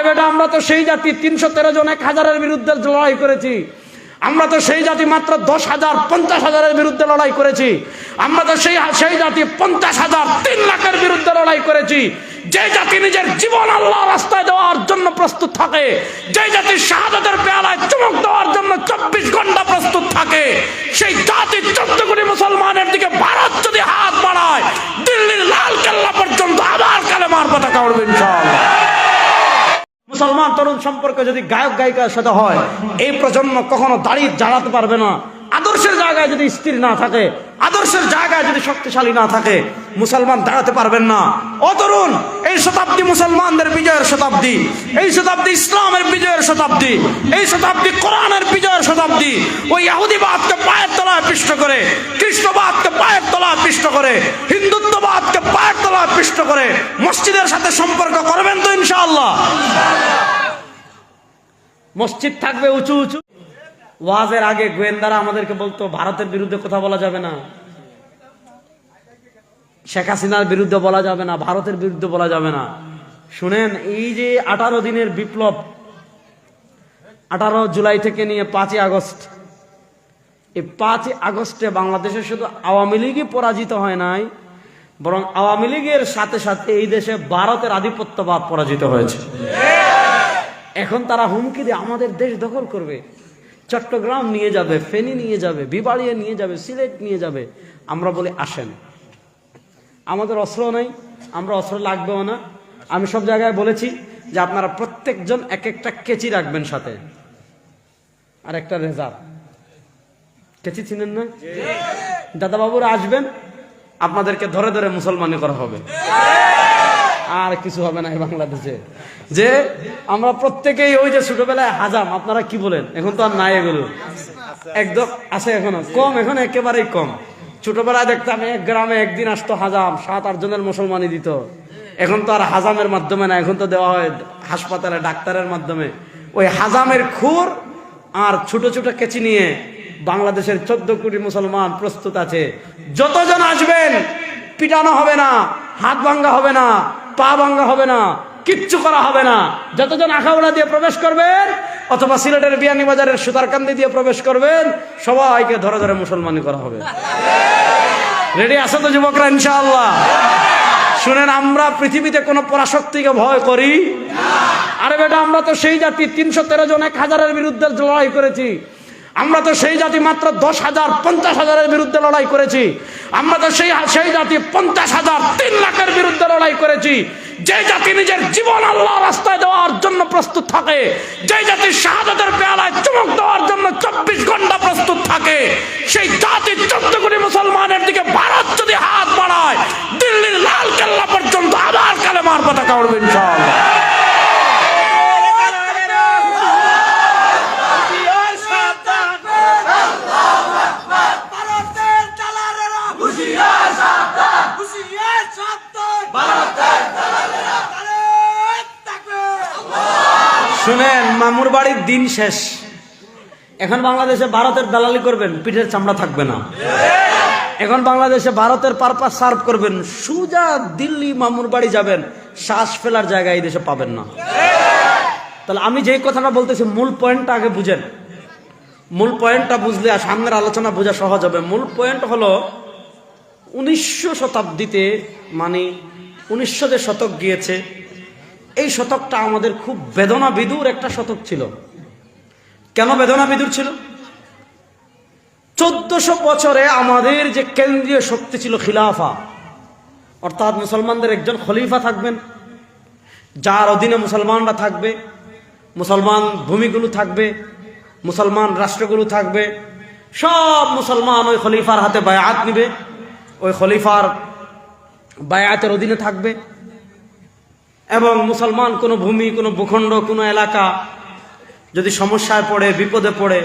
আরে বেটা, আমরা তো সেই জাতি 313 জন 1000-এর বিরুদ্ধে লড়াই করেছি। আমরা তো সেই জাতি মাত্র 10,000 50,000-এর বিরুদ্ধে লড়াই করেছি। আমরা তো সেই জাতি 50,000 3 লাখের বিরুদ্ধে লড়াই করেছি। যে জাতি নিজের জীবন আল্লাহর রাস্তায় দেওয়ার জন্য প্রস্তুত থাকে, যে জাতি শাহাদাতের পেয়ালায় চুমুক দেওয়ার জন্য 24 ঘন্টা প্রস্তুত থাকে, সেই জাতি 14 কোটি মুসলমানের দিকে ভারত যদি হাত বাড়ায়, দিল্লির লাল কেল্লা পর্যন্ত আবার কালেমার পতাকা উড়বে ইনশাআল্লাহ। মুসলমান তরুণ সম্পর্কে যদি গায়ক গায়িকার সাথে হয়, এই প্রজন্ম কখনো দাড়ি জ্বালাতে পারবে না। আদর্শের জায়গায় যদি স্থির না থাকে, আদর্শের জায়গায় যদি শক্তিশালী না থাকে, মুসলমান দাঁড়াতে পারবেন না। ও তরুণ, এই শতাব্দী মুসলমানদের বিজয়ের শতাব্দী, এই শতাব্দী ইসলামের বিজয়ের শতাব্দী, এই শতাব্দী কোরআনের বিজয়ের শতাব্দী। ওই ইহুদিবাদকে পায়ের তলায় পিষ্ট করে, খ্রিস্টবাদকে পায়ের তলায় পিষ্ট করে, হিন্দুত্ববাদকে পায়ের তলায় পিষ্ট করে মসজিদের সাথে সম্পর্ক করবেন তো ইনশাআল্লাহ? মসজিদ থাকবে উঁচু উঁচু। ওয়াজের আগে গোয়েন্দারা আমাদেরকে বলতো ভারতের বিরুদ্ধে কথা বলা যাবে না, শেখ হাসিনার বিরুদ্ধে বলা যাবে না, ভারতের বিরুদ্ধে বলা যাবে না। শুনেন, এই যে 18 দিনের বিপ্লব, 18 জুলাই থেকে নিয়ে 5ই আগস্ট, এই 5ই আগস্টে বাংলাদেশে শুধু আওয়ামী লীগই পরাজিত হয় নাই, বরং আওয়ামী লীগের সাথে সাথে এই দেশে ভারতের আধিপত্যবাদ পরাজিত হয়েছে। এখন তারা হুমকি দিয়ে আমাদের দেশ দখল করবে, চট্টগ্রাম নিয়ে যাবে, ফেনী নিয়ে যাবে, বিবাড়িয়া নিয়ে যাবে, সিলেট নিয়ে যাবে। আমরা বলি আসেন, আমাদের অস্ত্র নাই, আমরা অস্ত্র লাগবেও না। আমি সব জায়গায় বলেছি যে আপনারা প্রত্যেকজন এক একটা কেচি রাখবেন সাথে, আর একটা রেজার। কেচি চিনেন না? দাদাবাবুরা আসবেন, আপনাদেরকে ধরে ধরে মুসলমানি করা হবে, আর কিছু হবে না এই বাংলাদেশে। যে আমরা প্রত্যেকেই ওই যে ছোটবেলায় হাজাম, আপনারা কি বলেন, এখন তো আর নাই এগুলো, একদম আছে এখনো কম, এখন একেবারেই কম। ছোটবেলায় দেখতাম এক গ্রামে একদিন আসতো হাজাম, 7-8 জনের মুসলমানি দিত। এখন তো আর হাজামের মাধ্যমে না, এখন তো দেওয়া হয় হাসপাতালে ডাক্তারের মাধ্যমে। ওই হাজামের খুর আর ছোট ছোট কেচি নিয়ে বাংলাদেশের 14 কোটি মুসলমান প্রস্তুত আছে। যতজন আসবেন, পিটানো হবে না, হাত ভাঙ্গা হবে না, পা ভাঙ্গা হবে না, কিচ্ছু করা হবে না। যতজন আখাউড়া দিয়ে প্রবেশ করবেন অথবা সিলেটের বিয়ানীবাজারের সুতারকান্দি দিয়ে প্রবেশ করবেন, সবাইকে ধরে ধরে মুসলমানি করা হবে। রেডি আছো তো যুবকরা ইনশাআল্লাহ? শুনেন, আমরা পৃথিবীতে কোনো পরাশক্তিকে ভয় করি? আরে বেটা, আমরা তো সেই জাতি 313 জন 1000-এর বিরুদ্ধে লড়াই করেছি। আমরা তো সেই জাতি মাত্র 10,000 50,000-এর বিরুদ্ধে লড়াই করেছি। আমরা তো সেই জাতি 50,000 3 লাখের বিরুদ্ধে লড়াই করেছি। যে জাতি নিজের জীবন আল্লাহর রাস্তায় দেওয়ার জন্য প্রস্তুত থাকে, যে জাতি শাহাদাতের পেয়ালায় চুমুক দেওয়ার জন্য 24 ঘন্টা প্রস্তুত থাকে, সেই জাতি 14 কোটি মুসলমানের দিকে ভারত যদি হাত বাড়ায়, দিল্লির লাল কেল্লা পর্যন্ত আবার কালেমার পতাকা উড়বে ইনশাআল্লাহ। শুনেন, মামুর বাড়ির দিন শেষ। এখন বাংলাদেশে ভারতের দালালি করবেন, পিঠের চামড়া থাকবে না। এখন বাংলাদেশে ভারতের পারপাস সার্ভ করবেন, সুজা দিল্লি মামুর বাড়ি যাবেন, শ্বাস ফেলার জায়গা এই দেশে পাবেন না। তাহলে আমি যেই কথাটা বলতেছি, মূল পয়েন্টটা আগে বুঝেন। মূল পয়েন্টটা বুঝলে আর সামনের আলোচনা বোঝা সহজ হবে। মূল পয়েন্ট হলো 1900 শতাব্দীতে, মানে 1900 যে শতক গিয়েছে, এই শতকটা আমাদের খুব বেদনা বিদুর একটা শতক ছিল। কেন বেদনা বিদুর ছিল? 1400 বছরে আমাদের যে কেন্দ্রীয় শক্তি ছিল খিলাফা, অর্থাৎ মুসলমানদের একজন খলিফা থাকবেন, যার অধীনে মুসলমানরা থাকবে, মুসলমান ভূমিগুলো থাকবে, মুসলমান রাষ্ট্রগুলো থাকবে, সব মুসলমান ওই খলিফার হাতে বায়াত নিবে, ওই খলিফার বায়াতের অধীনে থাকবে। এবং মুসলমান কোনো ভূমি, কোনো ভূখণ্ড, কোনো এলাকা যদি সমস্যায় পড়ে, বিপদে পড়ে,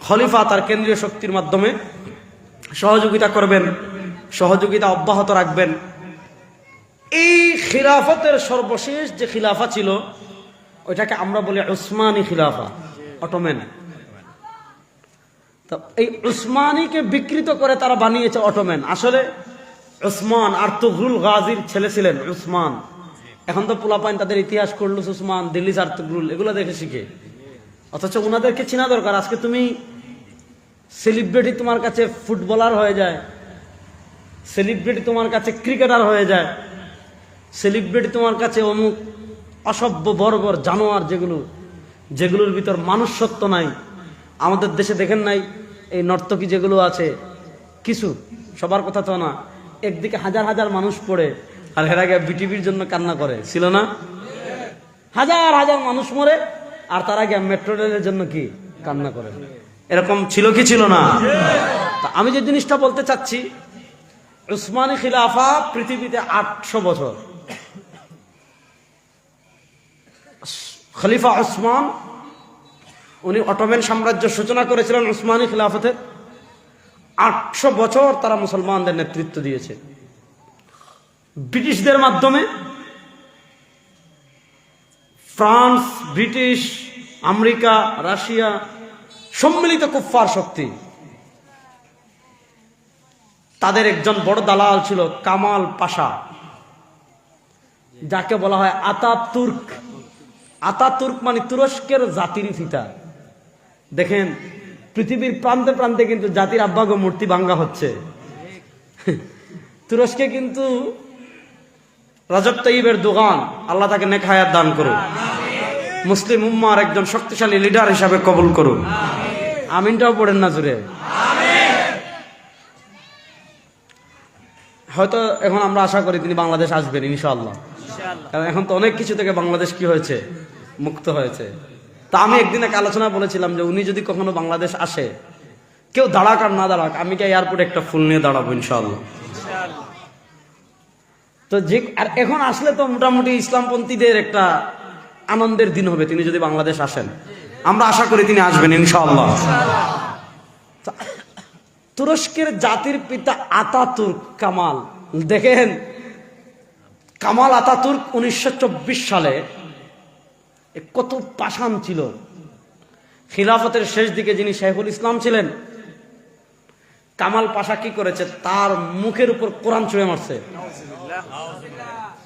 খলিফা তার কেন্দ্রীয় শক্তির মাধ্যমে সহযোগিতা করবেন, সহযোগিতা অব্যাহত রাখবেন। এই খিলাফতের সর্বশেষ যে খিলাফা ছিল, ওইটাকে আমরা বলি উসমানী খিলাফা, অটোম্যান। তো এই উসমানীকে বিকৃত করে তারা বানিয়েছে অটোম্যান। আসলে উসমান আর্তুগরুল গাজীর ছেলে ছিলেন উসমান। এখন তো পোলাপাইন তাদের ইতিহাস করলুস উসমান, দিল্লি আর্তুগরুল এগুলো দেখে শিখে, অথচ ওনাদেরকে চেনা দরকার। আজকে তুমি সেলিব্রিটি তোমার কাছে ফুটবলার হয়ে যায়, সেলিব্রিটি তোমার কাছে ক্রিকেটার হয়ে যায়, সেলিব্রিটি তোমার কাছে অমুক অসভ্য বর্বর জানোয়ার, যেগুলোর ভিতর মানুষত্ব নাই। আমাদের দেশে দেখেন নাই এই নর্তকী যেগুলো আছে, কিছু সবার কথা তো না, একদিকে হাজার হাজার মানুষ পড়ে আর এর আগে বিটিভির জন্য কান্না করে, ছিল না? হাজার হাজার মানুষ মরে আর তার আগে মেট্রো রেলের জন্য কি কান্না করে, এরকম ছিল কি ছিল না? তা আমি যে জিনিসটা বলতে চাচ্ছি, উসমানী খিলাফা পৃথিবীতে 800 বছর। খলিফা উসমান উনি অটোম্যান সাম্রাজ্য সূচনা করেছিলেন উসমানী খিলাফতের। 800 বছর তারা মুসলমানদের নেতৃত্ব দিয়েছে। ব্রিটিশদের মাধ্যমে ফ্রান্স, ব্রিটিশ, আমেরিকা, রাশিয়া সম্মিলিত কুফফার শক্তি, তাদের একজন বড় দালাল ছিল কামাল পাশা, যাকে বলা হয় আতাতুর্ক। আতাতুর্ক মানে তুরস্কের জাতির পিতা। দেখেন পৃথিবীর প্রান্তে প্রান্তে কিন্তু জাতির আব্বাগো মূর্তি ভাঙ্গা হচ্ছে। তুরস্কে কিন্তু রাজব তাইয়িবের দোকান, আল্লাহ তাকে নেক হায়াত দান করুন, মুসলিম উম্মার একজন শক্তিশালী লিডার হিসাবে কবুল করুন। আমিনটাও পড়েন না জুড়ে। হয়তো এখন আমরা আশা করি তিনি বাংলাদেশ আসবেন ইনশাআল্লাহ, কারণ এখন তো অনেক কিছু থেকে বাংলাদেশ কি হয়েছে, মুক্ত হয়েছে। তা আমি একদিন এক আলোচনা বলেছিলাম যে উনি যদি কখনো বাংলাদেশ আসে, কেউ দাঁড়াক আর না দাঁড়াক, আমি কি এয়ারপোর্টে একটা ফুল নিয়ে দাঁড়াবো ইনশাআল্লাহ। তো যে আর এখন আসলে তো মোটামুটি ইসলামপন্থীদের একটা আনন্দের দিন হবে তিনি যদি বাংলাদেশ আসেন। আমরা আশা করি তিনি আসবেন ইনশাআল্লাহ। তুরস্কের জাতির পিতা আতাতুর্ক কামাল, দেখেন কামাল আতাতুর্ক 1924 সালে কত পাষাণ ছিল। খিলাফতের শেষ দিকে যিনি শাইখুল ইসলাম ছিলেন, কামাল পাশা কি করেছে, তার মুখের উপর কোরআন ছুঁড়ে মারছে।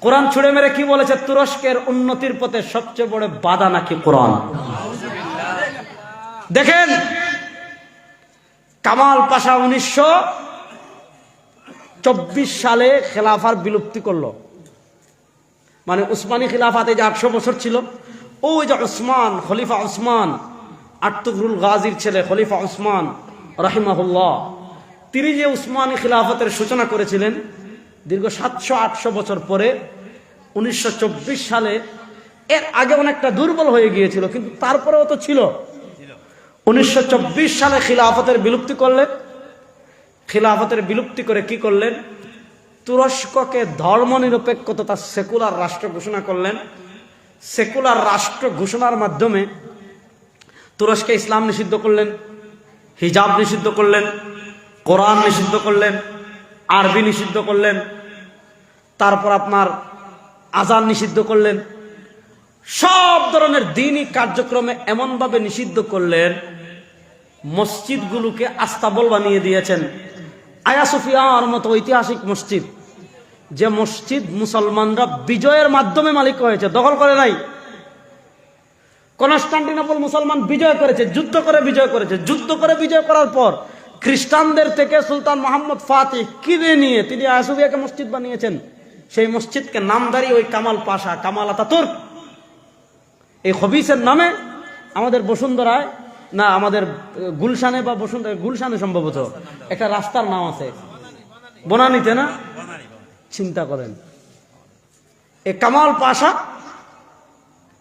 কোরআন ছুঁড়ে মেরে কি বলেছে, তুরস্কের উন্নতির পথে সবচেয়ে বড় বাধা নাকি কোরআন। দেখেন কামাল পাশা 1924 সালে খেলাফার বিলুপ্তি করলো। মানে উসমানী খিলাফাতে যে 800 বছর ছিল, ওই যে উসমান, খলিফা উসমান, আর্তুগরুল গাজীর ছেলে খলিফা উসমান রাহিমাহুল্লাহ, তিনি যে উসমানী খিলাফতের সূচনা করেছিলেন দীর্ঘ 700-800 বছর পরে 1924 সালে, এর আগে অনেকটা দুর্বল হয়ে গিয়েছিল, কিন্তু তারপরেও তো ছিল। 1924 সালে খিলাফতের বিলুপ্তি করলেন। খিলাফতের বিলুপ্তি করে কি করলেন, তুরস্ককে ধর্মনিরপেক্ষ তথা সেকুলার রাষ্ট্র ঘোষণা করলেন। সেকুলার রাষ্ট্র ঘোষণার মাধ্যমে তুরস্কে ইসলাম নিষিদ্ধ করলেন, হিজাব নিষিদ্ধ করলেন, কোরআন নিষিদ্ধ করলেন, আরবি নিষিদ্ধ করলেন, তারপর আপনার আজান নিষিদ্ধ করলেন। সব ধরনের দ্বীনি কার্যক্রমে এমনভাবে নিষিদ্ধ করলেন, মসজিদগুলোকে আস্তাবল বানিয়ে দিয়েছেন। আয়া সোফিয়ার মতো ঐতিহাসিক মসজিদ, যে মসজিদ মুসলমানরা বিজয়ের মাধ্যমে মালিক হয়েছে, দখল করে নাই। কনস্টান্টিনোপল মুসলমান বিজয় করেছে, যুদ্ধ করে বিজয় করেছে। যুদ্ধ করে বিজয় করার পর খ্রিস্টানদের থেকে সুলতান মোহাম্মদ ফাতিহ কিনে নিয়ে তিনি আয়া সোফিয়াকে মসজিদ বানিয়েছেন। সেই মসজিদকে নামধারী ওই কামাল পাশা, কামাল আতাতুর্ক, এই খবিসের নামে আমাদের বসুন্ধরায় না, আমাদের গুলশানে বা বসুন্ধরা, গুলশানে সম্ভবত একটা রাস্তার নাম আছে, বনানীতে না? চিন্তা করেন, এই কামাল পাশা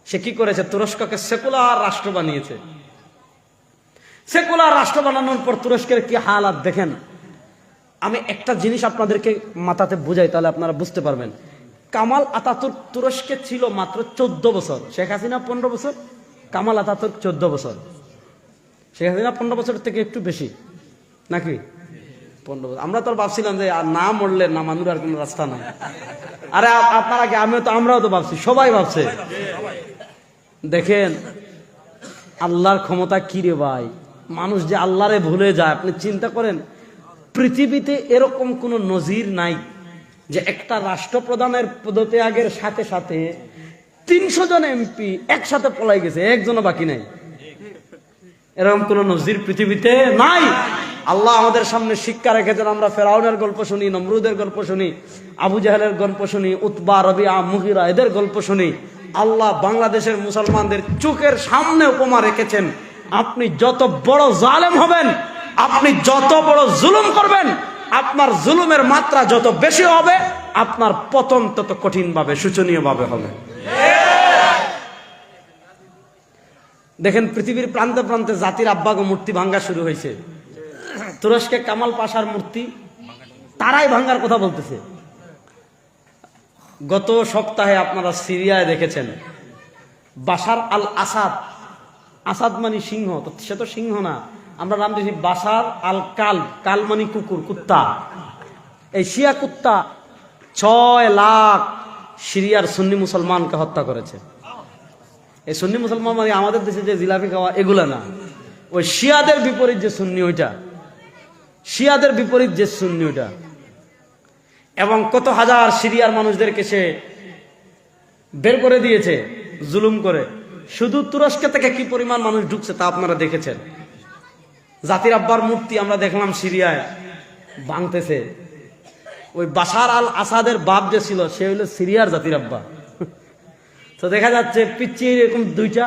সে কি করেছে, তুরস্ককে সেকুলার রাষ্ট্র বানিয়েছে। সেকুলার রাষ্ট্র বানানোর পর তুরস্কের কি হালাত দেখেন। আমি একটা জিনিস আপনাদেরকে মাথাতে বুঝাই, তাহলে আপনারা বুঝতে পারবেন। কামাল আতাতুর্ক তুরস্কে ছিল মাত্র 14 বছর, শেখ হাসিনা 15 বছর, কামাল আতাতুর্ক 14 বছর। শেখ হাসিনা 15 বছর থেকে একটু বেশি নাকি 15 বছর। আমরা তো ভাবছিলাম যে না মরলে না মানুষ আর কোনো রাস্তা নাই। আরে আপনারা কি, আমরাও তো ভাবছি, সবাই ভাবছে। দেখেন আল্লাহর ক্ষমতা কি রে ভাই, মানুষ যে আল্লাহরে ভুলে যায়। আপনি চিন্তা করেন, পৃথিবীতে এরকম কোন নজির নাই যে একটা রাষ্ট্রপ্রধানের পদত্যাগের সাথে সাথে 300 জন এমপি একসাথে পলাই গেছে, একজনও বাকি নাই। এরকম কোন নজির পৃথিবীতে নাই। আল্লাহ আমাদের সামনে শিক্ষা রেখেছেন। আমরা ফেরাউনের গল্প শুনি, নমরুদের গল্প শুনি, আবু জাহেলের গল্প শুনি, উতবা, রবিআ, মুগীরা, এদের গল্প শুনি। আল্লাহ বাংলাদেশের মুসলমানদের চোখের সামনে উপমা রেখেছেন, আপনি যত বড় জালেম হবেন, আপনি যত বড় জুলুম করবেন, আপনার জুলুমের মাত্রা যত বেশি হবে, আপনার পতন তত কঠিন ভাবে, শোচনীয় ভাবে হবে। দেখেন পৃথিবীর প্রান্তে প্রান্তে জাতির আব্বাগ মূর্তি ভাঙ্গা শুরু হয়েছে। তুরস্কে কামাল পাশার মূর্তি তারাই ভাঙ্গার কথা বলতেছে। গত সপ্তাহে আপনারা সিরিয়ায় দেখেছেন বাশার আল আসাদ, আসাদ মানে সিংহ, তো সে তো সিংহ না, আমরা নাম দিয়েছি বাশার আল কাল, কাল মানে কুকুর, কুত্তা। এই শিয়া কুত্তা 6 লাখ সিরিয়ার সুন্নি মুসলমানকে হত্যা করেছে। এই সুন্নি মুসলমান মানে আমাদের দেশে যে জিলাপি খাওয়া এগুলা না, ওই শিয়াদের বিপরীত যে সুন্নি ওইটা, শিয়াদের বিপরীত যে সুন্নি ওইটা। এবং কত হাজার সিরিয়ার মানুষদেরকে সে বের করে দিয়েছে জুলুম করে। শুধু তুরস্ক থেকে কি পরিমাণ মানুষ ঢুকছে তা আপনারা দেখেছেন। জাতির আব্বার মূর্তি আমরা দেখলাম সিরিয়ায় ভাঙতেছে। ওই বাশার আল আসাদের বাপ যে ছিল সে হইল সিরিয়ার জাতির আব্বা। তো দেখা যাচ্ছে পিচ্ছি এরকম দুইটা,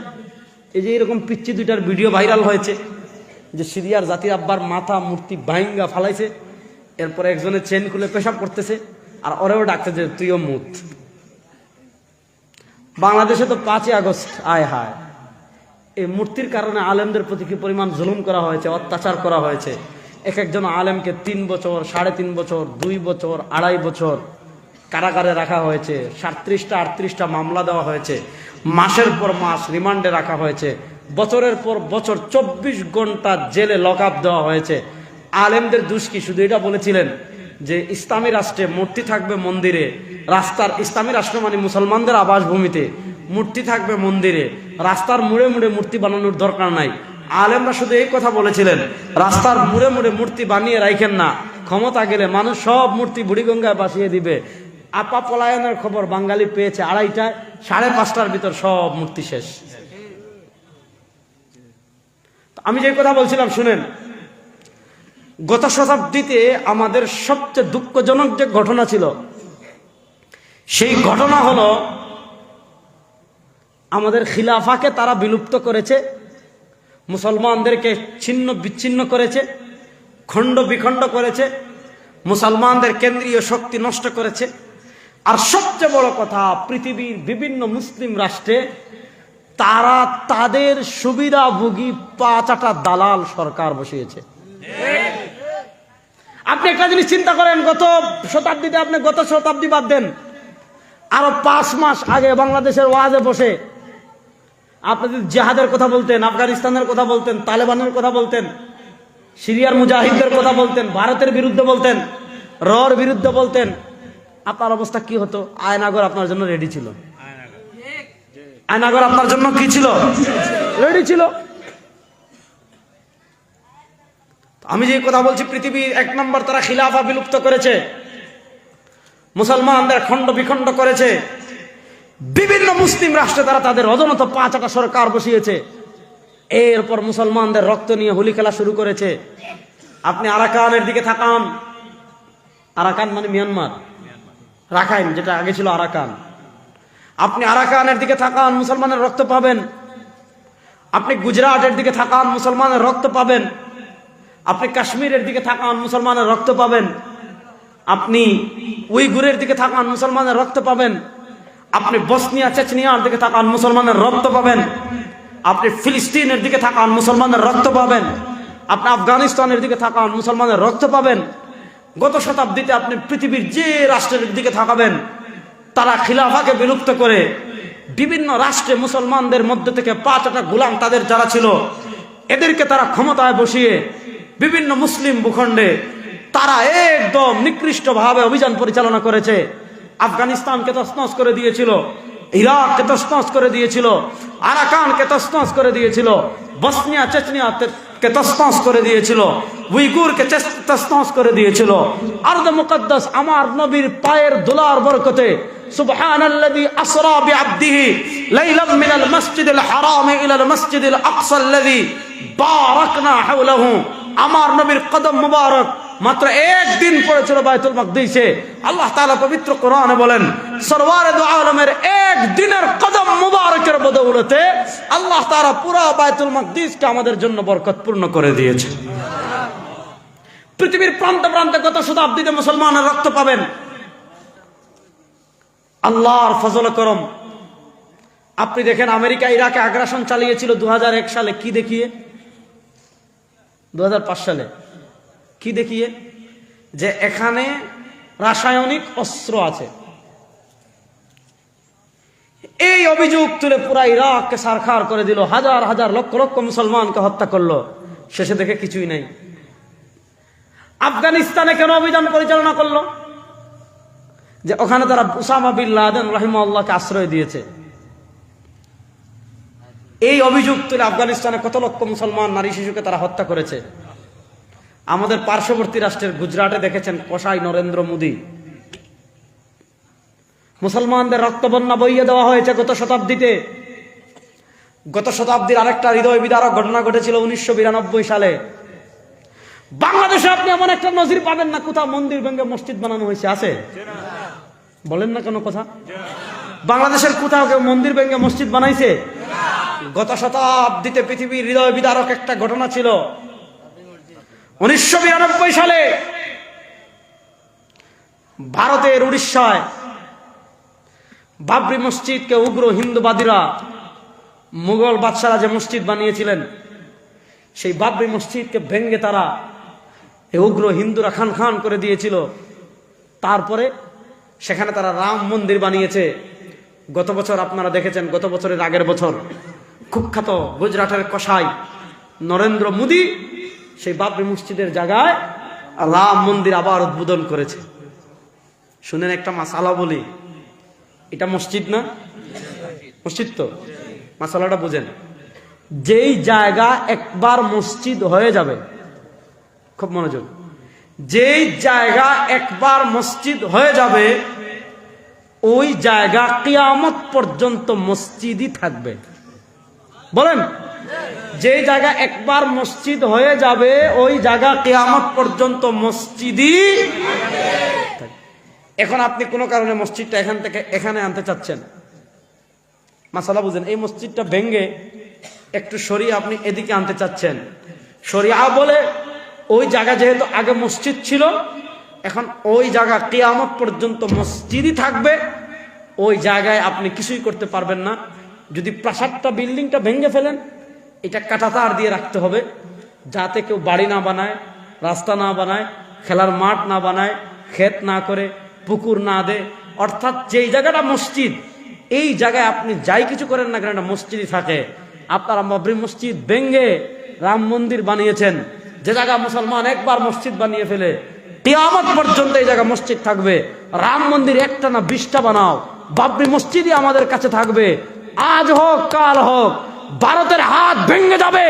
এই যে এরকম পিচ্ছি দুইটার ভিডিও ভাইরাল হয়েছে যে সিরিয়ার জাতির আব্বার মাথা মূর্তি ভাঙ্গা ফালাইছে, এরপরে একজনের চেন খুলে পেশাব করতেছে, আর ওরেও ডাকছে যে তুইও মুত। বাংলাদেশে তো 5ই আগস্ট, আয় হায়, এই মূর্তির কারণে আলেমদের প্রতি কি পরিমাণ জুলুম করা হয়েছে, অত্যাচার করা হয়েছে। এক একজন আলেমকে 3 বছর, 3.5 বছর, 2 বছর, 2.5 বছর কারাগারে রাখা হয়েছে, 37টা 38টা মামলা দেওয়া হয়েছে, মাসের পর মাস রিমান্ডে রাখা হয়েছে, বছরের পর বছর 24 ঘন্টা জেলে লক আপ দেওয়া হয়েছে। আলেমদের দুষ কি? শুধু এটা বলেছিলেন যে ইসলামী রাষ্ট্রে মূর্তি থাকবে মন্দিরে, রাস্তার, ইসলামী রাষ্ট্র মানে মুসলমানদের আবাসভূমিতে, মূর্তি থাকবে মন্দিরে, রাস্তার মুড়ে মুড়ে মূর্তি বানানোর দরকার নাই। আলেমরা শুধু এই কথা বলেছিলেন, রাস্তার মুড়ে মুড়ে মূর্তি বানিয়ে রাখেন না, ক্ষমতা গেলে মানুষ সব মূর্তি বুড়িগঙ্গায় বাসিয়ে দিবে। আপা পলায়নের খবর বাঙালি পেয়েছে 2:30টায়, 5:30টার ভিতর সব মূর্তি শেষ। আমি যে কথা বলছিলাম শুনেন, গত শতাব্দীতে আমাদের সবচেয়ে দুঃখজনক যে ঘটনা ছিল, সেই ঘটনা হলো আমাদের খিলাফাকে তারা বিলুপ্ত করেছে, মুসলমানদেরকে ছিন্ন বিচ্ছিন্ন করেছে, খণ্ড বিখণ্ড করেছে, মুসলমানদের কেন্দ্রীয় শক্তি নষ্ট করেছে। আর সবচেয়ে বড় কথা, পৃথিবীর বিভিন্ন মুসলিম রাষ্ট্রে তারা তাদের সুবিধাভোগী 5টা দালাল সরকার বসিয়েছে। আপনি একটা জিনিস চিন্তা করেন, গত শতাব্দীতে, আপনি গত শতাব্দী বাদ দেন, আরো 5 মাস আগে বাংলাদেশের ওয়াজে বসে আপনি যদি জেহাদের কথা বলতেন, আফগানিস্তানের কথা বলতেন, তালেবানের কথা বলতেন, সিরিয়ার মুজাহিদদের কথা বলতেন, ভারতের বিরুদ্ধে বলতেন, রর বিরুদ্ধে বলতেন, আপনার অবস্থা কি হতো? আয়নাগর আপনার জন্য রেডি ছিল। আয়নাগর আপনার জন্য কি ছিল? রেডি ছিল। আমি যে কথা বলছি, পৃথিবীর 1 নম্বর তারা খিলাফা বিলুপ্ত করেছে, মুসলমানদের খণ্ড বিখণ্ড করেছে, বিভিন্ন মুসলিম রাষ্ট্রে তারা তাদের অজনত 5টা সরকার বসিয়েছে। এরপর মুসলমানদের রক্ত নিয়ে হোলি খেলা শুরু করেছে। আপনি আরাকানের দিকে তাকান, আরাকান মানে মিয়ানমার, রাখাইন যেটা আগে ছিল আরাকান। আপনি আরাকানের দিকে তাকান, মুসলমানের রক্ত পাবেন। আপনি গুজরাটের দিকে তাকান, মুসলমানের রক্ত পাবেন। আপনি কাশ্মীরের দিকে তাকান, মুসলমানের রক্ত পাবেন। আপনি উইগুরের দিকে তাকান, মুসলমানের রক্ত পাবেন। আপনি বসনিয়া চেচনিয়ার দিকে তাকান, মুসলমানের রক্ত পাবেন। আপনি ফিলিস্তিনের দিকে তাকান, মুসলমানের রক্ত পাবেন। আপনি আফগানিস্তানের দিকে তাকান, মুসলমানের রক্ত পাবেন। গত শতাব্দীতে আপনি পৃথিবীর যে রাষ্ট্রের দিকে তাকাবেন, তারা খিলাফাকে বিলুপ্ত করে বিভিন্ন রাষ্ট্রে মুসলমানদের মধ্যে থেকে 5টা গোলাম তাদের যারা ছিল, এদেরকে তারা ক্ষমতায় বসিয়ে বিভিন্ন মুসলিম ভূখণ্ডে তারা একদম নিকৃষ্টভাবে অভিযান পরিচালনা করেছে। আফগানিস্তানকে তছনছ করে দিয়েছিল, ইরাককে তছনছ করে দিয়েছিল, আরাকানকে তছনছ করে দিয়েছিল, বসনিয়া চেচনিয়াকে তছনছ করে দিয়েছিল, উইগুরকে তছনছ করে দিয়েছিল। আরদে মুকদ্দাস আমার নবীর পায়ের ধুলার বরকতে সুবহানাল্লাযী আসরা বিআবদিহি লাইলাম মিনাল মাসজিদিল হারাম ইলাল মাসজিদিল আকসাল্লাযী বারাকনা হাওলাহু, আমার নবীর কদম মুবারক মাত্র একদিন পড়েছিল বাইতুল মাকদিসে। আল্লাহ তাআলা পবিত্র কোরআনে বলেন, সরওয়ারে দু আলমের একদিনের কদম মুবারকের বদৌলতে আল্লাহ তাআলা পুরো বাইতুল মাকদিসকে আমাদের জন্য বরকতপূর্ণ করে দিয়েছে। পৃথিবীর প্রান্তে প্রান্তে গত শতাব্দীতে মুসলমানের রক্ত পাবেন। আল্লাহর ফজল করম। আপনি দেখেন আমেরিকা ইরাকে আগ্রাসন চালিয়েছিল 2001 সালে, কি দেখিয়ে? 2005 সালে কি দেখিয়ে? যে এখানে রাসায়নিক অস্ত্র আছে। এই অভিযোগ তুলে পুরা ইরাককে সারখার করে দিল, হাজার হাজার লক্ষ লক্ষ মুসলমানকে হত্যা করলো। শেষে দেখে কিছুই নাই। আফগানিস্তানে কেন অভিযান পরিচালনা করলো? যে ওখানে তারা উসামা বিন লাদেন রাহিমাহুল্লাহকে আশ্রয় দিয়েছে। এই অভিযোগ তুলে আফগানিস্তানে কত লক্ষ মুসলমান নারী শিশুকে তারা হত্যা করেছে। আমাদের পার্শ্ববর্তী রাষ্ট্রের গুজরাটে দেখেছেন কসাই নরেন্দ্র মোদী। মুসলমানদের রক্তবন্যা বইয়ে দেওয়া হয়েছে গত শতাব্দীতে। গত শতাব্দীর আরেকটা হৃদয় বিদারক ঘটনা ঘটেছিল 1992 সালে। বাংলাদেশে আপনি এমন একটা নজির পাবেন না কোথাও মন্দির ভেঙে মসজিদ বানানো হয়েছে, আছে? বলেন না কেন কথা? বাংলাদেশের কোথাও কেউ মন্দির ভেঙে মসজিদ বানাইছে? গত শতাব্দীতে পৃথিবীর হৃদয় বিদারক একটা ঘটনা ছিল 1992 সালে ভারতের উড়িষ্যায় বাবরি মসজিদকে উগ্র হিন্দুবাদীরা, মুঘল বাদশারা যে মসজিদ বানিয়েছিলেন, সেই বাবরি মসজিদকে ভেঙে তারা উগ্র হিন্দুরা খান খান করে দিয়েছিল। তারপরে সেখানে তারা রাম মন্দির বানিয়েছে। গত বছর আপনারা দেখেছেন, গত বছরের আগের বছর কুখ্যাত গুজরাটের কসাই নরেন্দ্র মোদী সেই বাবরি মসজিদের জায়গায় রাম মন্দির আবার উদ্বোধন করেছে। শুনেন একটা মাসালা বলি, এটা মসজিদ না? মসজিদ তো। মাসালাটা বুঝেন। যেই জায়গা একবার মসজিদ হয়ে যাবে, খুব মনোযোগ, যেই জায়গা একবার মসজিদ হয়ে যাবে ওই জায়গা কিয়ামত পর্যন্ত মসজিদই থাকবে। বলেন, যে জায়গা একবার মসজিদ হয়ে যাবে ওই জায়গা কিয়ামত পর্যন্ত মসজিদই। এখন আপনি কোনো কারণে মসজিদটা এখান থেকে এখানে আনতে চাচ্ছেন, মাসালা বুঝেন। এই মসজিদটা ভেঙে একটু সরিয়ে আপনি এদিকে আনতে চাচ্ছেন। শরিয়া বলে ওই জায়গা যেহেতু আগে মসজিদ ছিল, এখন ওই জায়গা কিয়ামত পর্যন্ত মসজিদই থাকবে। ওই জায়গায় আপনি কিছুই করতে পারবেন না। যদি প্রাসাদটা, বিল্ডিংটা ভেঙে ফেলেন, এটা কাঁটাতার দিয়ে রাখতে হবে যাতে কেউ বাড়ি না বানায়, রাস্তা না বানায়, খেলার মাঠ না বানায়, ক্ষেত না করে, পুকুর না দেয়। অর্থাৎ যেই জায়গাটা মসজিদ, এই জায়গায় আপনি যাই কিছু করেন না কেন একটা মসজিদই থাকে। আপনারা বাবরি মসজিদ ভেঙে রাম মন্দির বানিয়েছেন। যে জায়গা মুসলমান একবার মসজিদ বানিয়ে ফেলে কিয়ামত পর্যন্ত এই জায়গা মসজিদ থাকবে। রাম মন্দির একটা না 20টা বানাও, বাবরি মসজিদই আমাদের কাছে থাকবে। আজ হোক কাল হোক ভারতের হাত ভেঙে যাবে,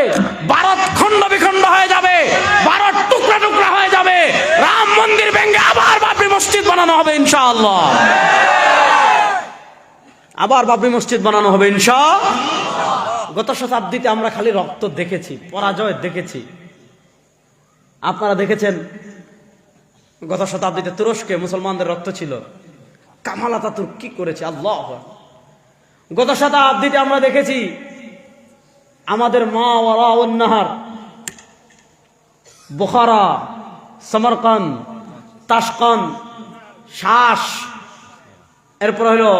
ভারত খণ্ড বিখণ্ড হয়ে যাবে, ভারত টুকরা টুকরা হয়ে যাবে। রাম মন্দির ভেঙে আবার বাবরি মসজিদ বানানো হবে ইনশাআল্লাহ। আবার বাবরি মসজিদ বানানো হবে ইনশাআল্লাহ। গত শতাব্দীতে আমরা খালি রক্ত দেখেছি, পরাজয় দেখেছি। আপনারা দেখেছেন গত শতাব্দীতে তুরস্কে মুসলমানদের রক্ত ছিল। কামাল আতাতুর্ক কি করেছে আল্লাহ। গত শতাব্দীতে আমরা দেখেছি আমাদের মাওয়ারাউন্নাহার, বুখারা, সমরকন্দ, তাশকন্দ, শাস, এরপর হলো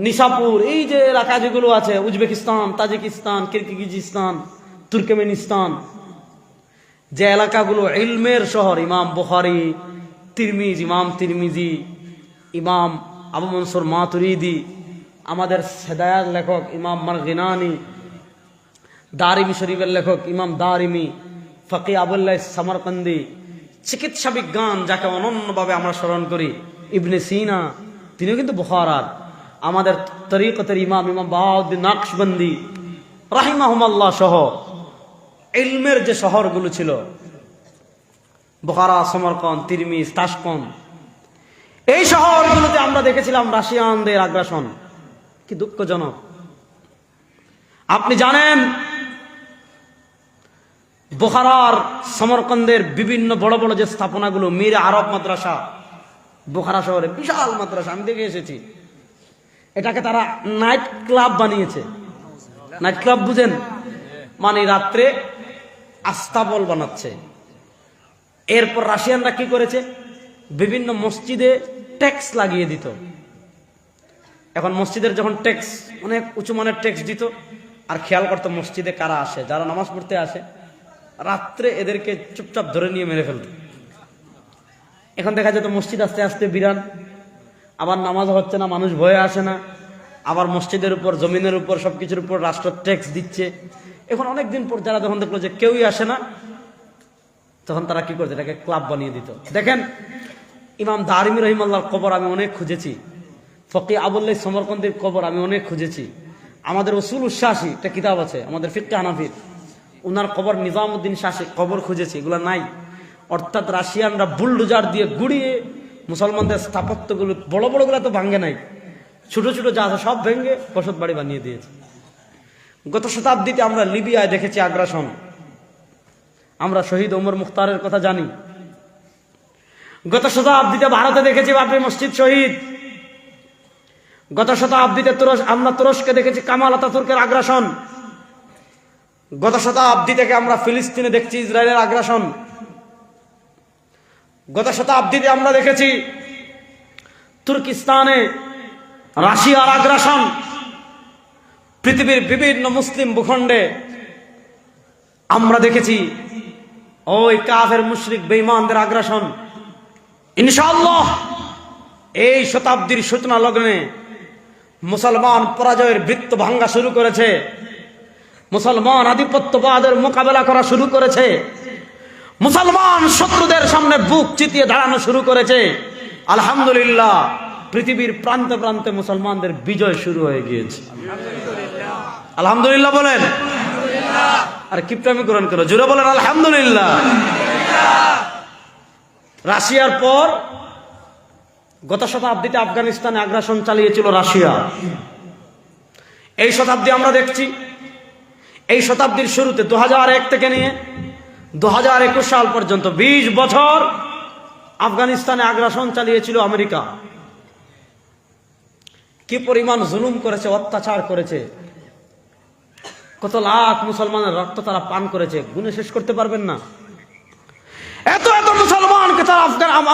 নিশাপুর, এই যে এলাকা যেগুলো আছে, উজবেকিস্তান, তাজিকিস্তান, কিরগিজস্তান, তুর্কমেনিস্তান, যে এলাকাগুলো ইলমের শহর, ইমাম বুখারী, ইমাম তিরমিজি, ইমাম আবু মনসুর মাতুরিদি, আমাদের হেদায়াত লেখক ইমাম মারগিনানি, দারিমি শরীফের লেখক ইমাম দারিমি, ফকি আবুল্লাহ সামরকন্দি, চিকিৎসা বিজ্ঞান যাকে অনন্যভাবে আমরা স্মরণ করি, ইবনে সিনা, তিনিও কিন্তু বুখারার। আমাদের তরিকতের ইমাম বাহাউদ্দিন নাকশবন্দি রাহিমাহুমাল্লাহ সহ ইলমের যে শহরগুলো ছিল, বুখারা, সমরকন্দ, তিরমিজ, তাশকন্দ, এই শহরগুলোতে আমরা দেখেছিলাম রাশিয়ানদের আগ্রাসন। কি দুঃখজনক। আপনি জানেন বুখারার, সমরকন্দের বিভিন্ন বড় বড় যে স্থাপনাগুলো, মীর আরব মাদ্রাসা, বুখারা শহরে বিশাল মাদ্রাসা, আমি দেখে এসেছি। এটাকে তারা নাইট ক্লাব বানিয়েছে। নাইট ক্লাব বুঝেন? মানে রাত্রে আস্তাবল বানাচ্ছে। এরপর রাশিয়ানরা কি করেছে, বিভিন্ন মসজিদে ট্যাক্স লাগিয়ে দিত। এখন মসজিদের যখন ট্যাক্স, অনেক উঁচু মানের ট্যাক্স দিত, আর খেয়াল করতো মসজিদে কারা আসে, যারা নামাজ পড়তে আসে, রাত্রে এদেরকে চুপচাপ ধরে নিয়ে মেরে ফেলত। এখন দেখা যেত মসজিদ আস্তে আস্তে বিরান, আবার নামাজ হচ্ছে না, মানুষ ভয়ে আসে না, আবার মসজিদের উপর, জমিনের উপর, সবকিছুর উপর রাষ্ট্র ট্যাক্স দিচ্ছে। এখন অনেকদিন পর যারা যখন দেখলো যে কেউই আসে না, তখন তারা কি করছে, এটাকে ক্লাব বানিয়ে দিত। দেখেন ইমাম দারিমি রহিমাল্লাহর কবর আমি অনেক খুঁজেছি, ফকি আবুল্লাহ সমরকন্দের কবর আমি অনেক খুঁজেছি। আমাদের উসুল উশাসী একটা কিতাব আছে আমাদের ফিকহে হানাফির, উনার কবর, নিজামউদ্দিন শাসী কবর খুঁজেছি, এগুলো নাই। অর্থাৎ রাশিয়ানরা বুলডোজার দিয়ে গুড়িয়ে মুসলমানদের স্থাপত্যগুলো, বড় বড়গুলো তো ভাঙ্গে নাই, ছোট ছোট যা আছে সব ভেঙ্গে বসত বাড়ি বানিয়ে দিয়েছে। গত শতাব্দীতে আমরা লিবিয়ায় দেখেছি আগ্রাসন। আমরা শহীদ ওমর মুখতারের কথা জানি। গত শতাব্দীতে ভারতে দেখেছি বাবরি মসজিদ শহীদ। গত শতাব্দীতে আমরা তুরস্কে দেখেছি কামাল আতাতুর্কের আগ্রাসন। গত শতাব্দী থেকে আমরা ফিলিস্তিনে দেখছি ইসরায়েলের আগ্রাসন। গত শতাব্দীতে আমরা দেখেছি তুর্কিস্তানে রাশিয়ার আগ্রাসন। পৃথিবীর বিভিন্ন মুসলিম ভূখণ্ডে আমরা দেখেছি ওই কাফের মুশরিক বেঈমানদের আগ্রাসন। ইনশাআল্লাহ এই শতাব্দীর সূচনা লগ্নে মুসলমান পরাজয়ের বৃত্ত ভাঙ্গা শুরু করেছে, মুসলমান আধিপত্যবাদের মোকাবেলা করা শুরু করেছে, মুসলমান শত্রুদের সামনে বুক চিতিয়ে দাঁড়ানো শুরু করেছে। আলহামদুলিল্লাহ, পৃথিবীর প্রান্তে প্রান্তে মুসলমানদের বিজয় শুরু হয়ে গিয়েছে। আলহামদুলিল্লাহ বলেন। আর কিপটামি গ্রহণ করো, জোরে বলেন আলহামদুলিল্লাহ। রাশিয়ার পর গত শতাব্দীতে আফগানিস্তানে আগ্রাসন চালিয়েছিল রাশিয়া। এই শতাব্দী আমরা দেখছি, এই শতাব্দীর শুরুতে 2001 থেকে নিয়ে 2021 সাল পর্যন্ত 20 বছর আফগানিস্তানে আগ্রাসন চালিয়েছিল আমেরিকা। কি পরিমাণ জুলুম করেছে, অত্যাচার করেছে, কত লাখ মুসলমানের রক্ত তারা পান করেছে, গুণে শেষ করতে পারবেন না। এত এত মুসলমানকে তারা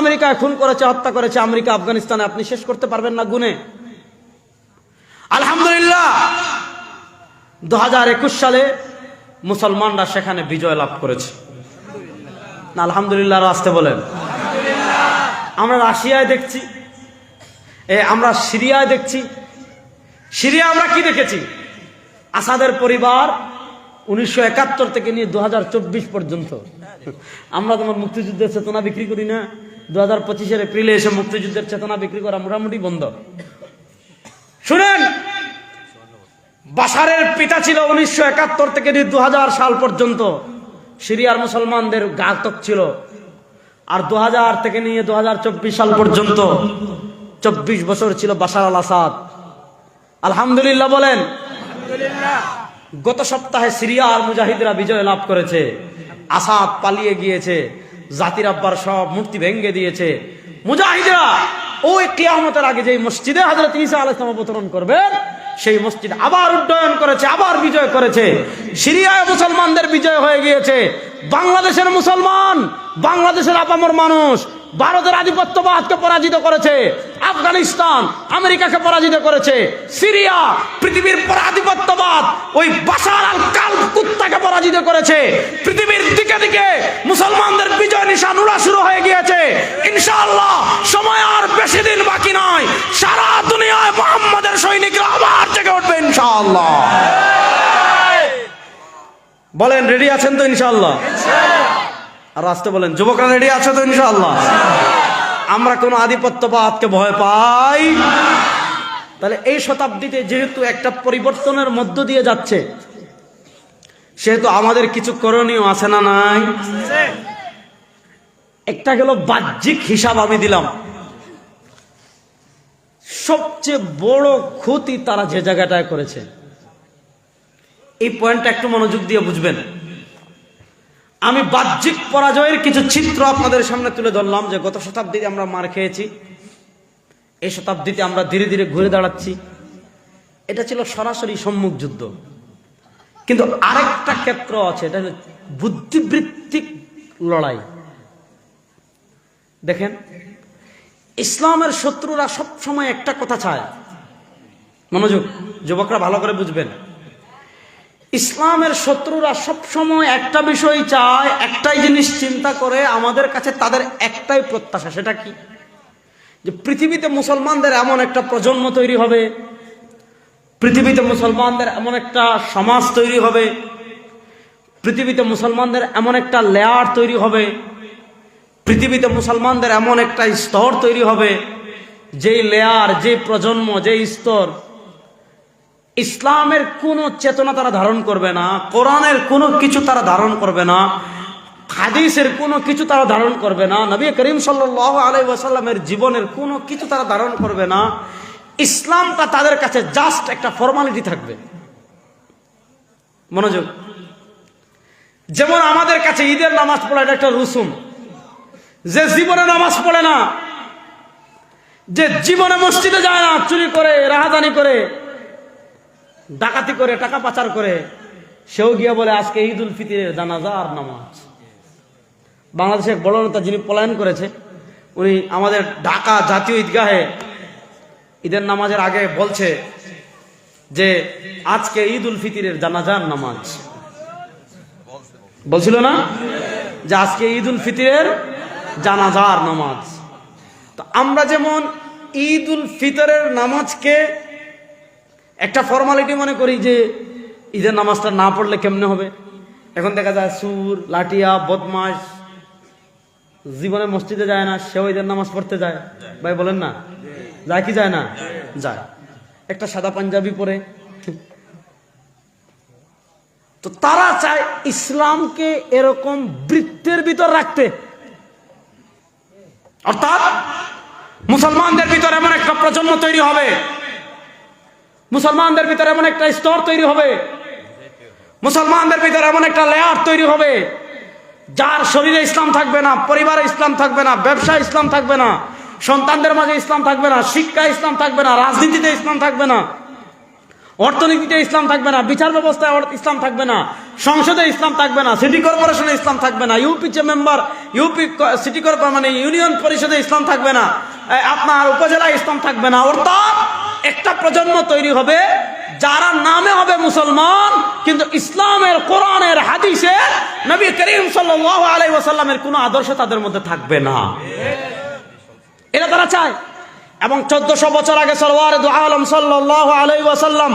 আমেরিকায় খুন করেছে, হত্যা করেছে আমেরিকা আফগানিস্তানে, আপনি শেষ করতে পারবেন না গুণে। আলহামদুলিল্লাহ 2021 সালে মুসলমানরা সেখানে বিজয় লাভ করেছে। না আলহামদুলিল্লাহ আসতে বলেন। আমরা রাশিয়ায় দেখছি, আমরা সিরিয়ায় দেখছি। সিরিয়া আমরা কি দেখেছি, আসাদের পরিবার 1971 থেকে নিয়ে 2024 পর্যন্ত। আমরা তোমার মুক্তিযুদ্ধের চেতনা বিক্রি করি না, 2025 এপ্রিলে এসে মুক্তিযুদ্ধের চেতনা বিক্রি করা মোটামুটি বন্ধ। শুনেন, বাশারের পিতা ছিল 1971 থেকে নিয়ে 2000 সাল পর্যন্ত সিরিয়ার মুসলমানদের ঘাতক ছিল। আর 2000 থেকে নিয়ে 2024 সাল পর্যন্ত 24 বছর ছিল বাশার আল আসাদ। আলহামদুলিল্লাহ বলেন। গত সপ্তাহে সিরিয়ার মুজাহিদরা বিজয় লাভ করেছে, আসাদ পালিয়ে গিয়েছে, জাতির আব্বার সব মূর্তি ভেঙে দিয়েছে। মুজাহিদরা ওই কিয়ামতের আগে যে মসজিদে হযরত ঈসা আলাইহিস সালাম অবতরণ করবেন, সেই মসজিদ আবার উড্ডয়ন করেছে, আবার বিজয় করেছে। সিরিয়ায় মুসলমানদের বিজয় হয়ে গিয়েছে। বাংলাদেশের মুসলমান, বাংলাদেশের আপামর মানুষ ভারতের আধিপত্যবাদকে পরাজিত করেছে, আফগানিস্তান আমেরিকাকে পরাজিত করেছে, সিরিয়া পৃথিবীর পরাধিপত্যবাদ ওই বাশার আল কালব কুত্তাকে পরাজিত করেছে। পৃথিবীর দিকে দিকে মুসলমানদের বিজয় নিশান উড়া শুরু হয়ে গিয়েছে। ইনশাআল্লাহ সময় আর বেশি দিন বাকি নয়, সারা দুনিয়ায় মুহাম্মাদের সৈনিকরা আবার জেগে উঠবে ইনশাআল্লাহ। বলেন রেডি আছেন তো ইনশাআল্লাহ? আর আসতে বলেন যুবকরা রেডি আছে তো ইনশাআল্লাহ? আমরা কোন আধিপত্যবাদকে ভয় পাই। তাহলে এই শতাব্দীতে যেহেতু একটা পরিবর্তনের মধ্য দিয়ে যাচ্ছে, সেহেতু আমাদের কিছু করণীয় আছে না নাই? একটা গেল বাহ্যিক হিসাব আমি দিলাম। সবচেয়ে বড় ক্ষতি তারা যে জায়গাটায় করেছে, এই পয়েন্টটা একটু মনোযোগ দিয়ে বুঝবেন। আমি বাহ্যিক পরাজয়ের কিছু চিত্র আপনাদের সামনে তুলে ধরলাম, যে গত শতাব্দীতে আমরা মার খেয়েছি, এই শতাব্দীতে আমরা ধীরে ধীরে ঘুরে দাঁড়াচ্ছি। এটা ছিল সরাসরি সম্মুখ যুদ্ধ। কিন্তু আরেকটা ক্ষেত্র আছে, এটা হলো বুদ্ধিবৃত্তিক লড়াই। দেখেন, ইসলামের শত্রুরা সব সময় একটা কথা চায়, মনোযোগ যুবকরা ভালো করে বুঝবেন। ইসলামের শত্রুরা সব সময় একটা বিষয় চায়, একটাই জিনিস চিন্তা করে, আমাদের কাছে তাদের একটাই প্রত্যাশা। সেটা কি? যে পৃথিবীতে মুসলমানদের এমন একটা প্রজন্ম তৈরি হবে, পৃথিবীতে মুসলমানদের এমন একটা সমাজ তৈরি হবে, পৃথিবীতে মুসলমানদের এমন একটা লেয়ার তৈরি হবে, পৃথিবীতে মুসলমানদের এমন একটা স্তর তৈরি হবে, যেই লেয়ার, যে প্রজন্ম, যে স্তর ইসলামের কোনো চেতনা তারা ধারণ করবে না, কোরআনের কোনো কিছু তারা ধারণ করবে না, হাদিসের কোনো কিছু তারা ধারণ করবে না, নবী করিম সাল্লাল্লাহু আলাইহি ওয়াসাল্লামের জীবনের কোনো কিছু তারা ধারণ করবে না। ইসলামটা তাদের কাছে জাস্ট একটা ফর্মালিটি থাকবে। মনোযোগ। যেমন আমাদের কাছে ঈদের নামাজ পড়া এটা একটা রুসুম। যে জীবনে নামাজ পড়ে না, যে জীবনে মসজিদে যায় না, চুরি করে, রাহাজানি করে, ডাকাতি করে, টাকা পাচার করে, সেও গিয়ে বলে আজকে ঈদ উল ফিতরের জানাজার নামাজ। বাংলাদেশের বড় নেতা যিনি পলায়ন করেছে, উনি আমাদের ঢাকা জাতীয় ঈদগাহে ঈদের নামাজের আগে বলছে যে আজকে ঈদ উল ফিতরের জানাজার নামাজ। বলছিল না যে আজকে ঈদ উল ফিতরের জানাজার নামাজ? তো আমরা যেমন ঈদ উল ফিতরের নামাজকে একটা ফর্মালিটি মনে করি, যে ঈদের নামাজটা না পড়লে কেমনে হবে। এখন দেখা যায় সুর, লাঠিয়া, বদমাশ জীবনে মসজিদে যায় না, সেও ঈদের নামাজ পড়তে যায়। ভাই বলেন না, যায় কি যায় না? যায়। একটা সাদা পাঞ্জাবি পরে। তো তারা চায় ইসলামকে এরকম বৃত্তের ভিতর রাখতে, অর্থাৎ মুসলমানদের ভিতরে এমন একটা প্রজন্ম তৈরি হবে, মুসলমানদের ভিতরে এমন একটা স্তর তৈরি হবে, মুসলমানদের ভিতরে এমন একটা লেয়ার তৈরি হবে, যার শরীরে ইসলাম থাকবে না, পরিবারে ইসলাম থাকবে না, ব্যবসায় ইসলাম থাকবে না, সন্তানদের মাঝে ইসলাম থাকবে না, শিক্ষায় ইসলাম থাকবে না, রাজনীতিতে ইসলাম থাকবে না, অর্থনীতিতে ইসলাম থাকবে না, বিচার ব্যবস্থায় ইসলাম থাকবে না, সংসদে ইসলাম থাকবে না, সিটি কর্পোরেশনে ইসলাম থাকবে না, UP member, UP city corporation মানে ইউনিয়ন পরিষদে ইসলাম থাকবে না, আপনার উপজেলায় ইসলাম থাকবে না। অর্থাৎ একটা প্রজন্ম তৈরি হবে যারা নামে হবে মুসলমান, কিন্তু ইসলামের, কোরআনের, হাদিসের, নবী করিম সাল্লাল্লাহু আলাইহি ওয়াসাল্লামের কোনো আদর্শ তাদের মধ্যে থাকবে না। এটা তারা চায়। এবং 1400 বছর আগে সরওয়ারে দু আলম সাল্লাল্লাহু আলাইহি ওয়াসাল্লাম,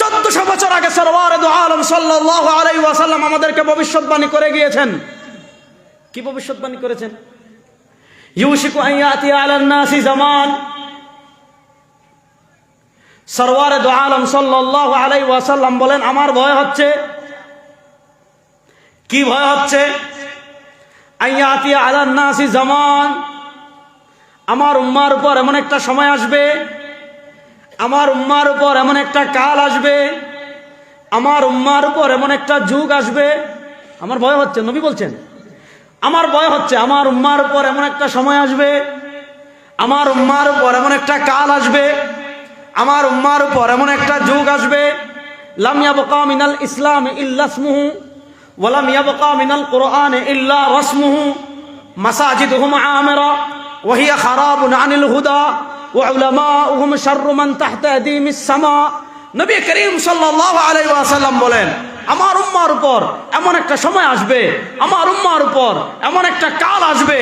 1400 বছর আগে সরওয়ারে দু আলম সাল্লাল্লাহু আলাইহি ওয়াসাল্লাম আমাদেরকে ভবিষ্যৎবাণী করে গিয়েছেন। কি ভবিষ্যৎবাণী করেছেন? ইউশিকু আন ইয়াতি আলান নাসি জামান। সরওয়ারে দু আলম সাল্লাল্লাহু আলাইহি ওয়াসাল্লাম বলেন, আমার ভয় হচ্ছে। কি ভয় হচ্ছে? আন ইয়াতি আলান নাসি জামান, আমার উম্মার উপর এমন একটা সময় আসবে, আমার উম্মার উপর এমন একটা কাল আসবে, আমার উম্মার উপর এমন একটা যুগ আসবে। আমার ভয় হচ্ছে, নবী বলছেন আমার ভয় হচ্ছে, আমার উম্মার উপর এমন একটা সময় আসবে, আমার উম্মার উপর এমন একটা কাল আসবে, আমার উম্মার উপর এমন একটা যুগ আসবে, লাম ইয়াবকা মিনাল ইসলাম ইল্লা ইসমুহু ওয়া লাম ইয়াবকা মিনাল কুরআন ইল্লা রাসমুহু মাসাজিদুহুম আমিরা ওয়া হিয়া খারাবুন আনিল হুদা ওয়া উলামাউহুম শাররু মান তাহতা আদিমিস সামা। নবী করিম সাল্লাল্লাহু আলাইহি ওয়াসাল্লাম বলেন, আমার উম্মার উপর এমন একটা সময় আসবে, আমার উম্মার উপর এমন একটা কাল আসবে,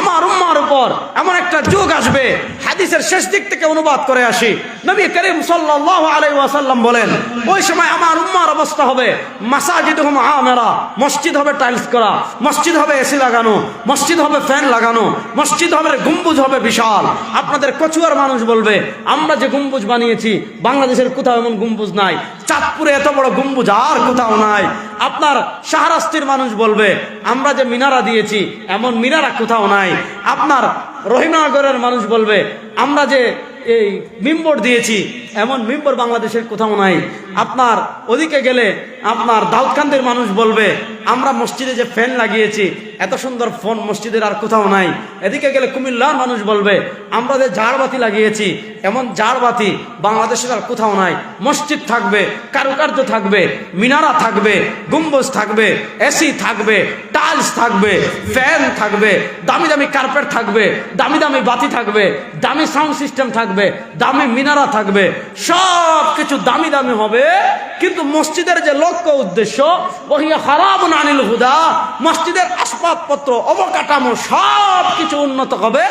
আমার উম্মার উপর এমন একটা যুগ আসবে। হাদিসের শেষ দিক থেকে অনুবাদ করে আসি, নবী করিম সাল্লাল্লাহু আলাইহি ওয়াসাল্লাম বলেন, ওই সময় আমার উম্মার অবস্থা হবে মাসাজিদুহুম আমিরা, মসজিদ হবে টাইলস করা, মসজিদ হবে এসি লাগানো, মসজিদ হবে ফ্যান লাগানো, মসজিদ হবে গম্বুজ হবে বিশাল। আপনাদের কচুয়ার মানুষ বলবে, আমরা যে গম্বুজ বানিয়েছি বাংলাদেশের কোথাও এমন গম্বুজ নাই, চাঁদপুরে এত বড় গম্বুজ আর কোথাও কোথাও নাই। আপনার শাহরাস্তির মানুষ বলবে আমরা যে মিনারা দিয়েছি এমন মিনারা কোথাও নাই। আপনার রহিমনগরের মানুষ বলবে আমরা যে এই মিম্বর দিয়েছি এমন মিম্বর বাংলাদেশের কোথাও নাই। আপনার ওদিকে গেলে আপনার দাউদকান্দির মানুষ বলবে আমরা মসজিদে যে ফ্যান লাগিয়েছি এত সুন্দর ফোন মসজিদের আর কোথাও নাই। এদিকে গেলে কুমিল্লার মানুষ বলবে আমরা যে ঝাড়বাতি লাগিয়েছি এমন ঝাড়বাতি বাংলাদেশের আর কোথাও নাই। মসজিদ থাকবে, কারুকার্য থাকবে, মিনারা থাকবে, গম্বুজ থাকবে, এসি থাকবে, টাইলস থাকবে, ফ্যান থাকবে, দামি দামি কার্পেট থাকবে, দামি দামি বাতি থাকবে, দামি সাউন্ড সিস্টেম থাকবে, দামি মিনারা থাকবে, সব কিছু দামি দামি হবে। কিন্তু মসজিদের যে লক্ষ্য উদ্দেশ্য ওহিয়া খারাবুন আনিল হুদা, মসজিদের আসবাবপত্র অবকাঠামো সব কিছু উন্নত হবে।